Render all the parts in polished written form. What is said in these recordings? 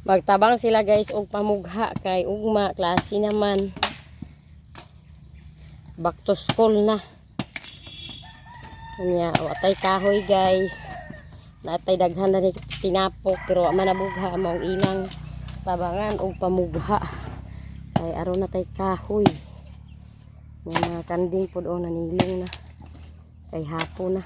Magtabang sila guys og pamugha kay ugma klase naman. Back to school na. Nya watay kahoy guys. Natay daghan na ni tinapok pero wa man nabugha mao ilang tabangan og pamugha. Kay aron na tay kahoy. Nga mga kanding pod o nanilong na. Kay hapon na.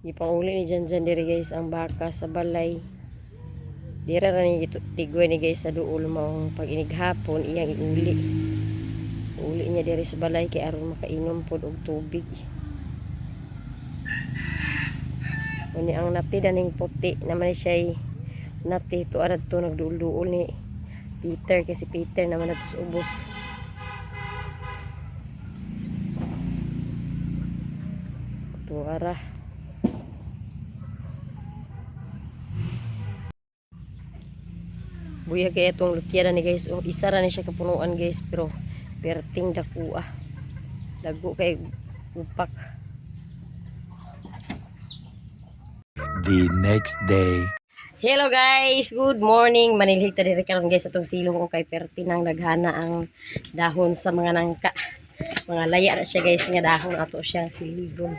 Ipanghuli ni Janjan diri guys ang baka sa balay. Dira ra ni tigoy ni guys sa duol mao pag inighapon iyang iuli. Uli niya diri sa balay kay aron makainom pod og tubig. Uni ang napi daning puti naman siya napi to arad to nagduol-duol ni Peter kasi Peter naman natus ubos. To ara buya kaya itong lukyada ni guys. Oh, isa ra ni siya kapunuan guys. Pero perting dako ah. Dago kay upak. The next day. Hello guys, good morning. Manilhig ta diri karon guys atong silong ko kay perti nang naghana ang dahon sa mga nangka. Mga laya na siya guys nga dahon ato siya siligon.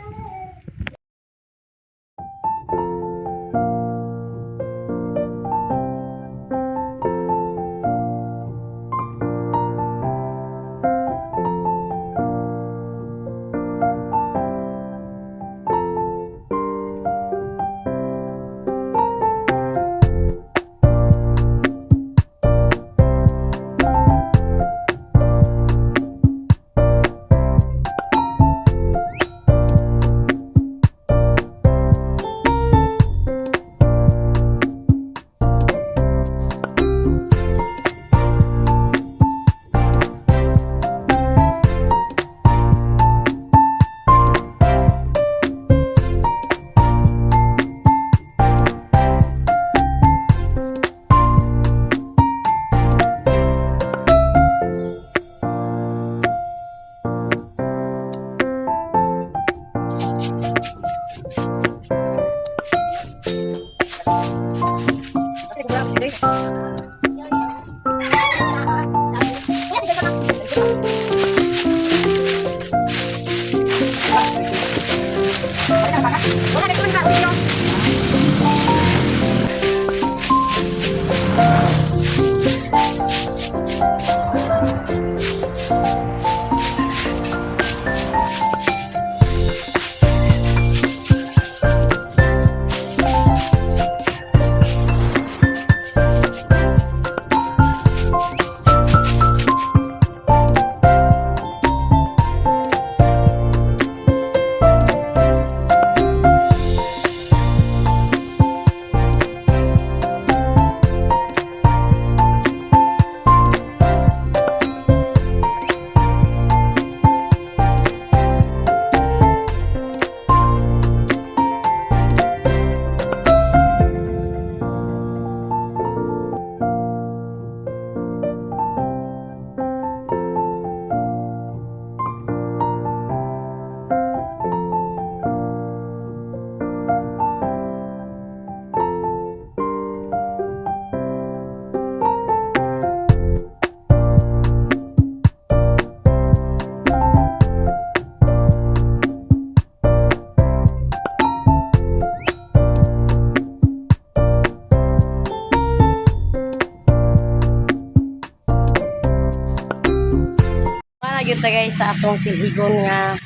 ta guys sa atong silhigon nga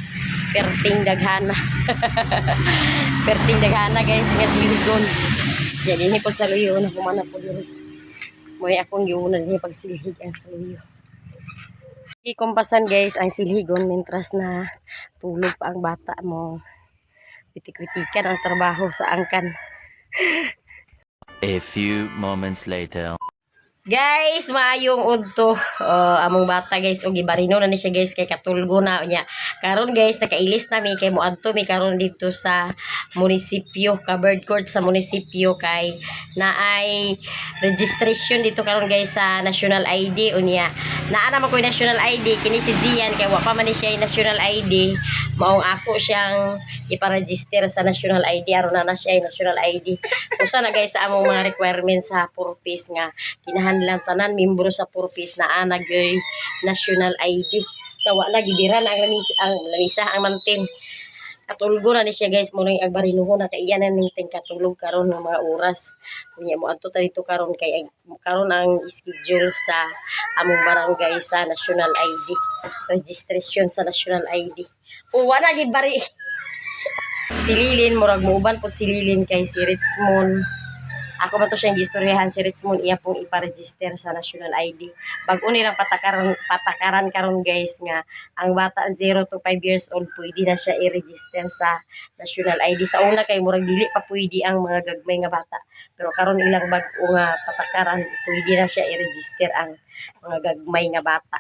perting daghana. Perting daghana guys nga silhigon. Ya dinhi pod sa luyo na humana po diri. Moy akong giuna dinhi pag silhig ang sa luyo. Ikumpasan guys ang silhigon mentras na tulog pa ang bata mo. Pitik-pitikan ang trabaho sa angkan. A few moments later. Guys, maayong udto. Among bata guys, og gibarino na ni siya guys kay katulgo na niya. Karon guys, nakailis na mi kay moadto mi karon dito sa munisipyo, covered court sa munisipyo kay naay registration dito karon guys sa national ID unya. Naa naman ko national ID kini si Gian kay wa pa man ni siya national ID. Maong ako siyang ipa-register sa national ID aron na siya national ID. Usa na guys sa among mga requirements sa purpose nga kinahanglan tanan membro sa purpose na anagay national ID. Tawa na gibiran ang lamisa ang mantin. Katulgo na ni siya guys mo nang agbarinuhon na kay iyan ning ting katulog karon ng mga oras. Kunya mo adto ta dito karon kay karon ang schedule sa among barangay sa national ID. Registration sa national ID. O wala gid bari. Sililin murag muuban pod sililin kay si Richmond. Ako ba to siyang gistoryahan si Richmond iya pong ipa-register sa national ID. Bag-o nilang patakaran karon guys nga ang bata 0 to 5 years old pwede na siya i-register sa national ID. Sa una kay murag dili pa pwede ang mga gagmay nga bata. Pero karon ilang bag-o nga patakaran pwede na siya i-register ang mga gagmay nga bata.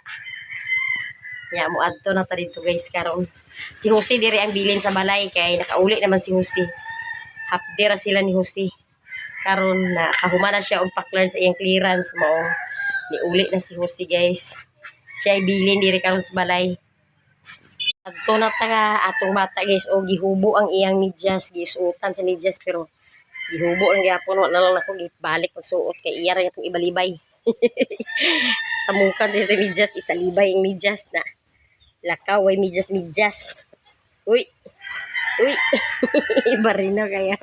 Ya mo adto na ta dito guys karon. Si Jose diri ang bilin sa balay kay nakauli naman si Jose. Hapdera sila ni Jose. Karon na kahumana siya og paklan sa iyang clearance mo. Niuli na si Jose guys. Siya ay bilin diri karon sa balay. Adto na ta nga atong bata guys og gihubo ang iyang medyas, gisuotan sa medyas pero gihubo ang gyapon wa na lang ako gibalik pagsuot kay iya ra itong ibalibay. Sa mukan sa medyas isalibay ang medyas na. Lakaw ay medyas. Uy. Iba rin na kaya.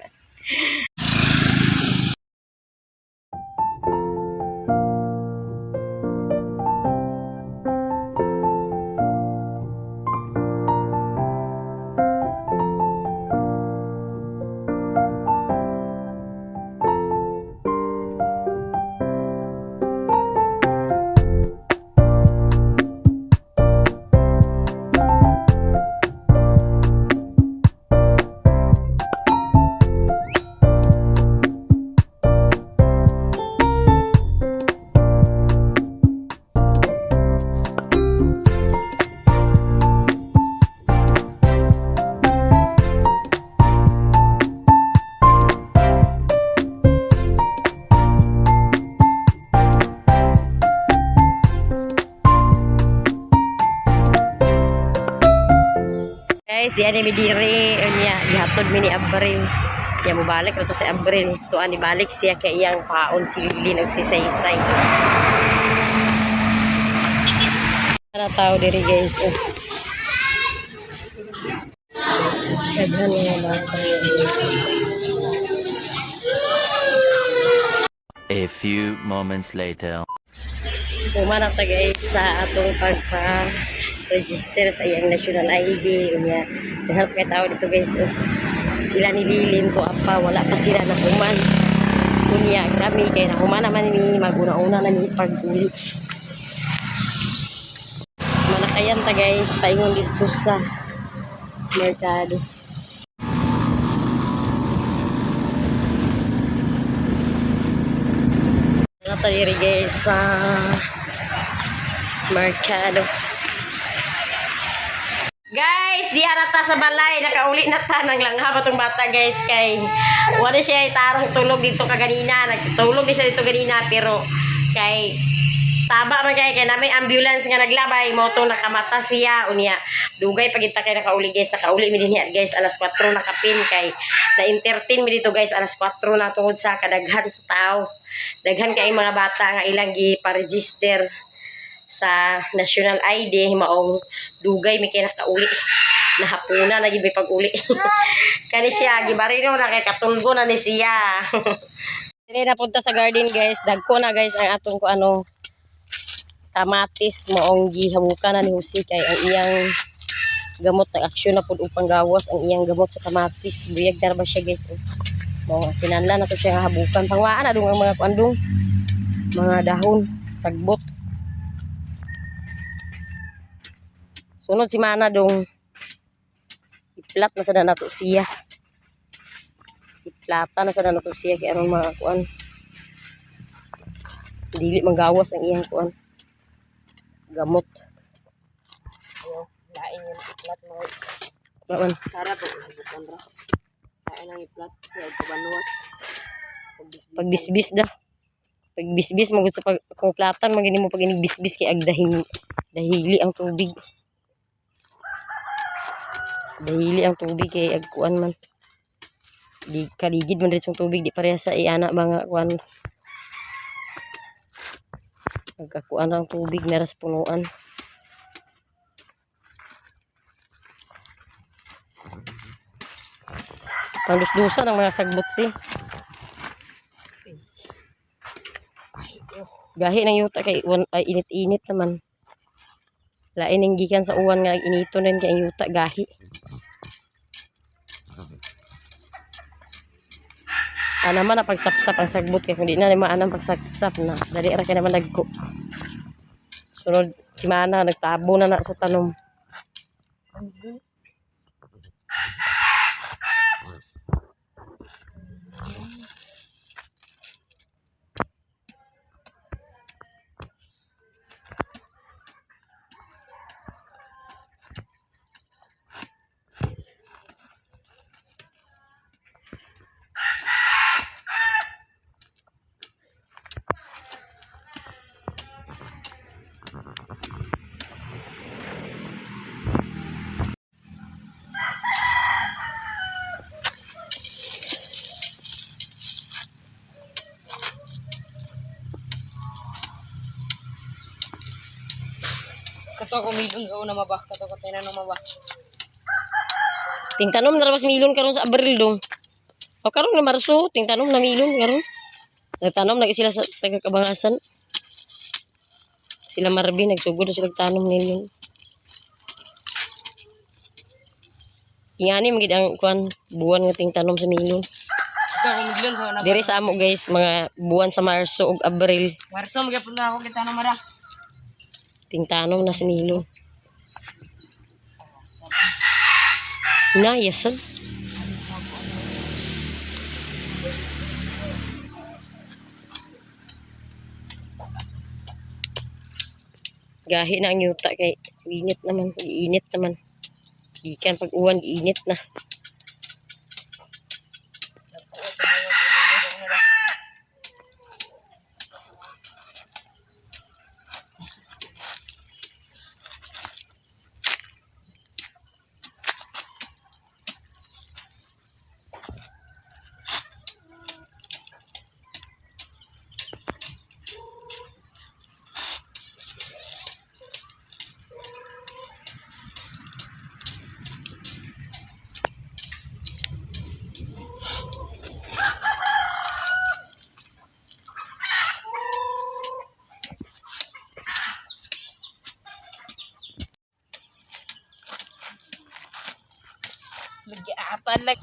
Guys, di ani mi dire unya gihatod mi ni Abril. Ya mo balik na to si Abril. Tuan ni balik siya kay iyang paon si Lilin og si Saysay. Ana tao diri guys. Kadhan nga bata guys. A few moments later. Humana ta guys sa atong pagpa-register sa iyang national ID unya. Help kay tao dito guys. Sila ni Lilin ko apa wala pa sila na human. Unya kami kay na human naman ni maguna-una na ni pag-uli. Manakayan ta guys paingon dito sa merkado. Natari guys sa merkado. Guys, di harata sa balay nakauli na ta nang langha batong bata guys kay wala siya itarong tulog dito kaganina. Nagtulog di siya dito ganina pero kay saba man kay na may ambulance nga naglabay mo to nakamata siya unya dugay pagita kay nakauli guys nakauli mi dinhi guys alas 4 nakapin kay na entertain mi dito guys alas 4 na tungod sa kadaghan sa tao daghan kay mga bata nga ilang gi-register sa national ID maong dugay mi kay nakauli nahapuna na gid pag-uli kani siya gibarino na kay katulgo na ni siya. Dili na punta sa garden guys dagko na guys ang atong ko ano kamatis moong gihabukan na ni Jose kay ang iyang gamot na aksyon na pud upang gawas ang iyang gamot sa kamatis. Buyag na ba siya guys. Mo kinahanglan na to siya habukan. Pangwaan na dong ang mga kuandong mga dahon sagbot. Sunod si Mana dong iplat na sada nato siya. Iplata na sada nato siya kay aron mga kuan dili manggawas ang iyang kuan gamot. Ayo, lain yung iplat mo. Baman. Tara po, bukan ra. Lain ang iplat, kaya kabanuwas. Pagbisbis da. Pagbisbis mo sa kung platan magini mo pag inigbisbis kay ag dahili ang tubig. Dahili ang tubig kay ag kuan man. Di kaligid man diretsong tubig di pareha sa iana mga kuan. Nagkakuan ang tubig na ras punuan. Pandus-dusan ang mga sagbot si. Gahi ng yuta kay ay init-init naman. Lain ning gikan sa uwan nga inito rin kay ang yuta gahi. Naman na pagsapsap ang sagbot kay kundi na maanang pagsapsap na dali ra kay naman nagko. Sunod si Mana nagtabo na sa tanom. Kato ko milon sa una mabah, kato ko tayo na mabah. Tingtanom na rabas milon karon sa Abril dong. O karon na Marso, tingtanom na milon karon. Nagtanom na sila sa taga-Kabangasan. Sila Marvin nagsugod na sila tanom milon. Ingani magid ang kuan buwan nga tingtanom sa milon. Kato ko milon sa una. Diri sa amo guys, mga buwan sa Marso ug Abril, Marso magyapon na ako kita na mara. tingtanom na sa milon. Na, yasan. Gahi na ang yuta kay init naman, init naman. Gikan pag uwan, init na. Nagyapan like.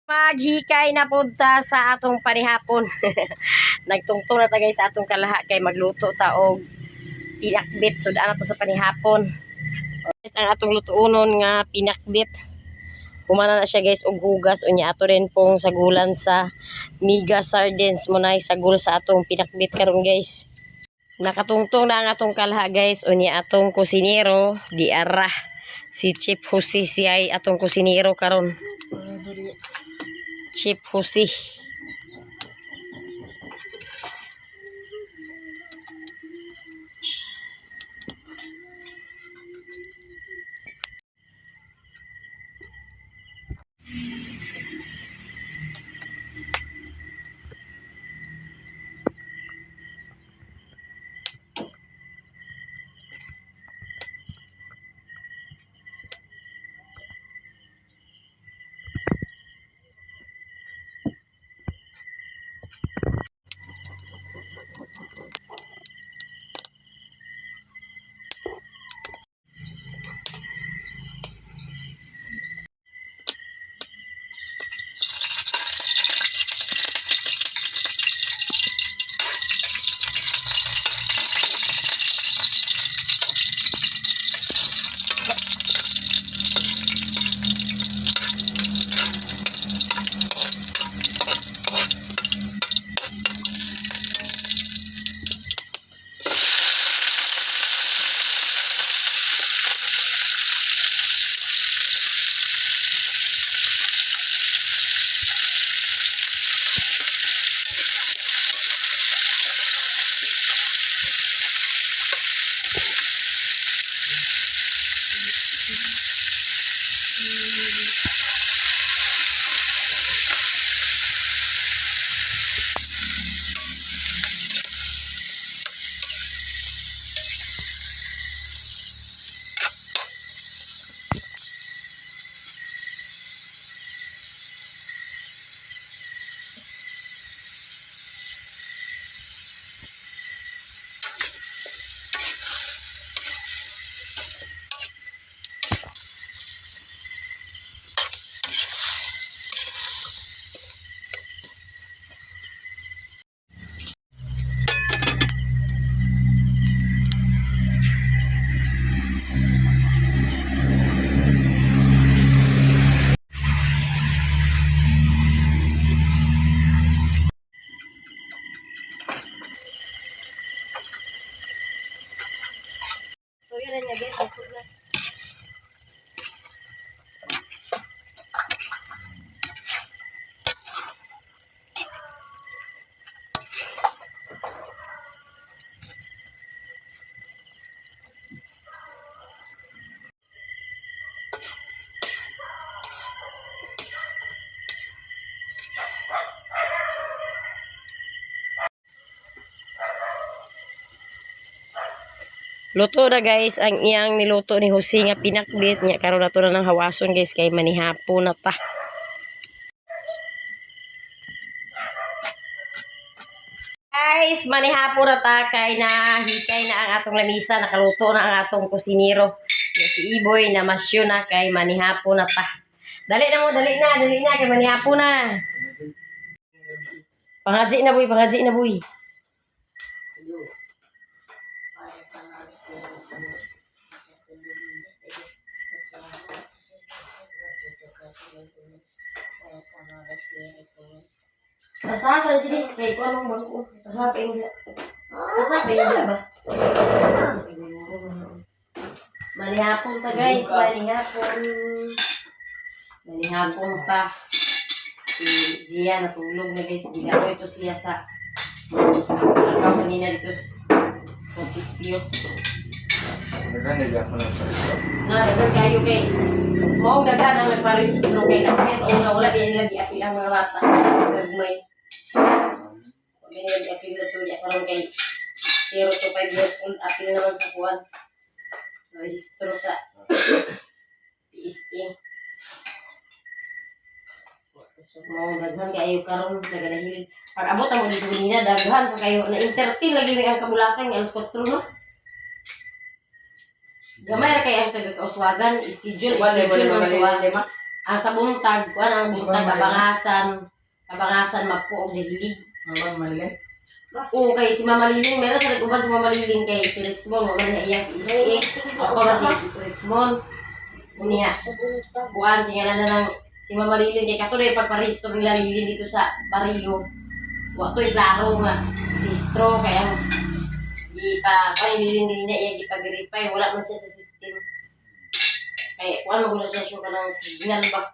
Maghikay na punta sa atong panihapon. Nagtungtong na ta guys sa atong kalaha kay magluto ta og pinakbit sud ana to sa panihapon. Guys, ang atong lutuonon nga pinakbit. Humana na siya guys og hugas unya ato rin pong sagulan sa miga sardines mo nay sagol sa atong pinakbit karon guys. Nakatungtong na ang atong kalaha guys unya atong kusinero di ara si Chef Jose siya ay atong kusinero karon. Chef Jose. Luto na guys ang iyang niluto ni Jose nga pinakbit nya karon na to na ng hawason guys kay manihapon na ta. Guys, manihapon na ta kay na hikay na ang atong lamisa, nakaluto na ang atong kusinero. Si Iboy na masyo na kay manihapon na ta. Dali na mo, dali na kay manihapon na. Pangadji na boy. Nasasan sini, kay ko anong bangko. Nasapay mo ba? Manihapon pa guys, manihapon pa. Si Gia natulog na guys, ginagawa ito siya sa agaw kanina dito sa sitio. Dagan kayo kay mong dagan ang nagparehistro kay kasi sa una wala din lagi apil ang mga bata. Gagmay. May apil na to diya karon kay 0 to 5 years old apil naman sa kuwan. Rehistro sa PSA. So, mong daghan kayo karon nagalahilig. Pag abot ang dito nina daghan pa kayo na entertain lagi ang kabulakan ng alas 4 no. Gamay ra kay ang taga-kauswagan, schedule man tuwa. Ang sa buntag, kuan ang buntag kabangasan mapo og dilig. Mabang mali. Oo kay si Mama Liling, meron sa uban si Mama Liling kay si Rexmon, mo man iyang isik. Ako na si Rexmon. Unya. Kuan singalan na ng si Mama Liling kay kato na ipagparehistro nila Liling dito sa barrio. Wa to'y klaro nga registro kay ang Liling na iya gipag-verify, wala man siya sa system. Kaya kuan mo siya siya kanang signal ba.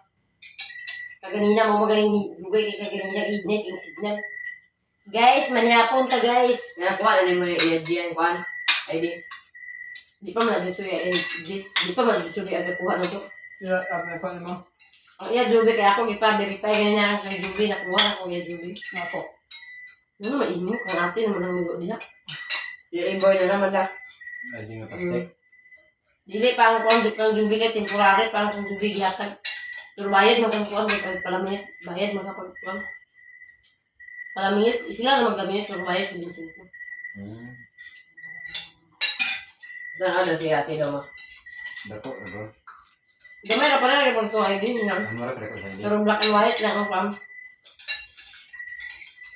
Kaganina mo magaling dugay kay kaganina inet yung signal. Guys, manihapon ta guys. Nga kuha na mo iya diyan kuan. ID. Di pa man dito aga kuha na to. Ya, apa kuan mo? Ang iya Juby kay ako gipa-verify ganyan ang Juby nakuha ako iya Juby. Nako. Ano mainyo kang atin naman ang mulo diha. Yung inboy na naman da. Hindi nga pasti. Dili pa ang kuan kang Juby kay temporary pa ang Juby gihatag. Pero bayad man kang kuan kay palamit, bayad man kapag kuan. Palamit sila na maggamit pero bayad din sila. Dan ada si ate daw mo. Dako. Gamay ra pala kay pag ID niya. Ano ra kaya sa Pero black and white lang ang kuan.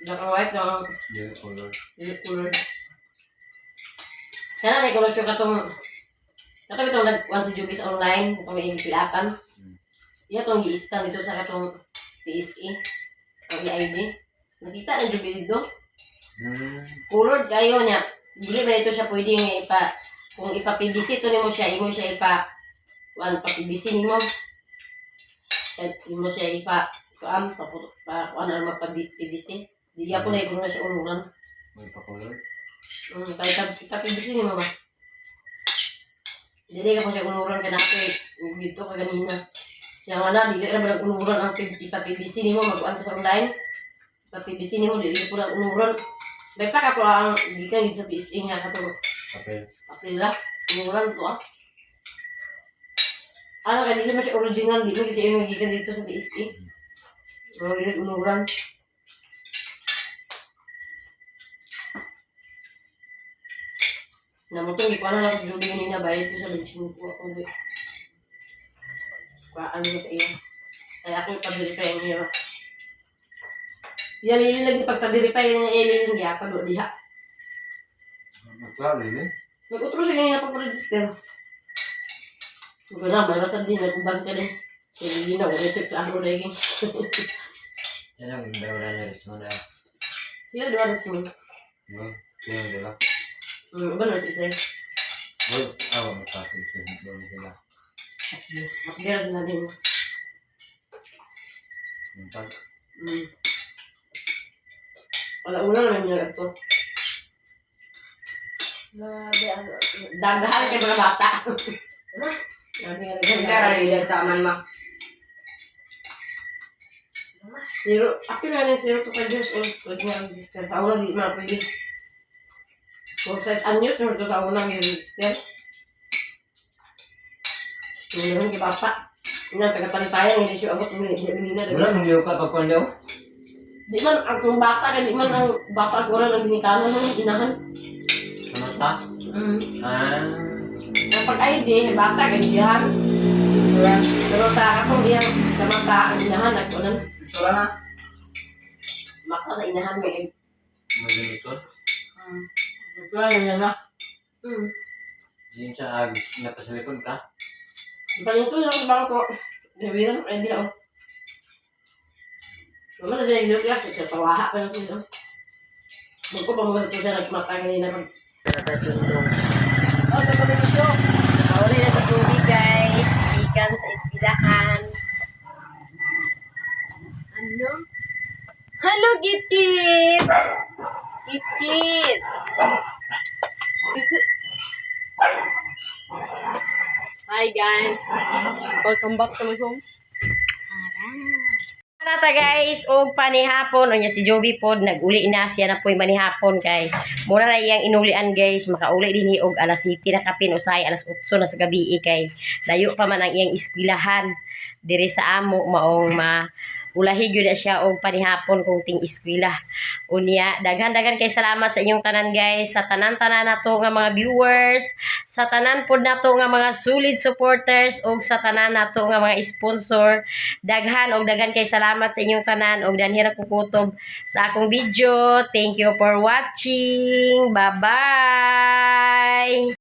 Black and white lang ang Hindi color. color. Kaya na ikaw siya katong itong nag-kuhan si Juby sa online, itong ipilapan. Iya itong i-scan dito sa katong PSA, o i-ID. Nakita na Juby dito. Colored kayo niya. Dili ba ito siya pwedeng kung ipa-PVC ito nimo siya, imo siya pa-PVC nimo. Imo siya kuan na mapa-PVC. Di ako na ito na siya umulan. May pa color. Kaya PVC nimo ba? Dili ka po siya unuran ka nato dito ka ganina. Siya nga na, dili ka ba unuran ang PVC nimo, mag-uan ka sa online. PVC nimo, dili ka po na unuran. May pa ka po ang, dili ka sa PSA nga ka to. Papel. Papila, unuran to ah. Ano ka, dili naman siya original, dili ka siya yung nagigikan dito sa PSA. Mga gilid unuran. Namutong di ko na lang Judy kanina bayad ko sa bensin ko ako di. Ano ko iya. Kaya ako ipag-verify ang iya. Yan lili lagi pagpa-verify yung lili niya pa do diha. Klaro din. Nag-utro siya kanina pag-register. Ko na ba sa din nag-uban ka din. Hindi na wala ito klaro lagi. Yan ang dawala niya rin na. Sila doon sa min. No, kaya dala. Ba na siya. Well, magpapil siya doon sila. Makdera sila din. Pag Wala una naman niya ito. Dagahan kay mga bata. Hindi ra ila taman ma. Zero, ako na 0 to 5 years old. Pwede nga ang distance. Ako na di mga pwede. Kung sa anyo, turto sa unang i-register. Mayroon kay Papa. Ina, taga-talisayang, hindi siya abot minina. Wala nang liyo ka pagpandaw. Di man, ang bata, di man ang bata ko na ng ginikanan ng inahan. Samanta? Kapag ID, bata, ganyan. Pero sa akong iyang, sa mata, ang inahan, nagkunan. Wala na. Mata sa inahan, may Maganito. wala na na. Diyan siya agis. Napasalikod ka. Ganito lang sa bangko. Gabi lang, ID lang. Wala na siya yung lupa, sa tawaha pa lang siya. Magko pa mga ito siya, nagmata ganina. Oh, nagpapalisyo. Mauli na sa tubig, guys. Ikan sa ispilahan. Ano? Hello, Gitkit! Gitkit! Hi, guys. Welcome back to my home. Nata guys, og panihapon o niya si Joby pod naguli na siya na po'y manihapon kay mura na iyang inulian guys, makauli din og alas 7 na kapin usay alas 8 na sa gabi kay layo pa man ang iyang eskwelahan diri sa amo maong ulahi gyud na siya og panihapon kung ting eskwela. Unya daghan-daghan kay salamat sa inyong tanan guys, sa tanan-tanan nato nga mga viewers, sa tanan pod nato nga mga solid supporters og sa tanan nato nga mga sponsor. Daghan og daghan kay salamat sa inyong tanan og danhira ko kutob sa akong video. Thank you for watching. Bye-bye.